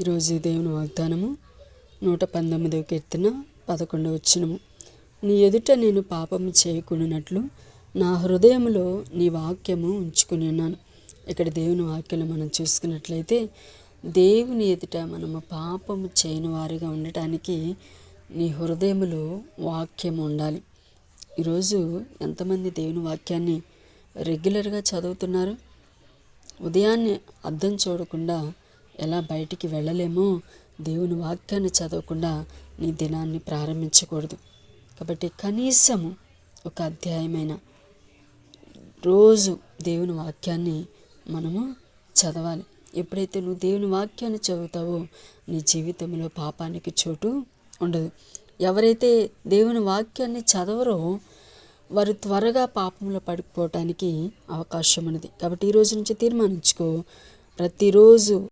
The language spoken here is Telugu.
ఈరోజు దేవుని వాగ్దానము 119వ కీర్తన 11వ వచనము. నీ ఎదుట నేను పాపము చేయకున్నట్లు నా హృదయములో నీ వాక్యము ఉంచుకుని ఉన్నాను. ఇక్కడ దేవుని వాక్యలు మనం చూసుకున్నట్లయితే దేవుని ఎదుట మనము పాపము చేయని వారిగా ఉండటానికి నీ హృదయములో వాక్యం ఉండాలి. ఈరోజు ఎంతమంది దేవుని వాక్యాన్ని రెగ్యులర్గా చదువుతున్నారు? ఉదయాన్నే అద్దం చూడకుండా ఎలా బయటికి వెళ్ళలేమో దేవుని వాక్యాన్ని చదవకుండా నీ దినాన్ని ప్రారంభించకూడదు. కాబట్టి కనీసము ఒక అధ్యాయమైన రోజు దేవుని వాక్యాన్ని మనము చదవాలి. ఎప్పుడైతే నువ్వు దేవుని వాక్యాన్ని చదువుతావో నీ జీవితంలో పాపానికి చోటు ఉండదు. ఎవరైతే దేవుని వాక్యాన్ని చదవరో వారు త్వరగా పాపంలో పడిపోవటానికి అవకాశం ఉన్నది. కాబట్టి ఈ రోజు నుంచి తీర్మానించుకో, ప్రతిరోజు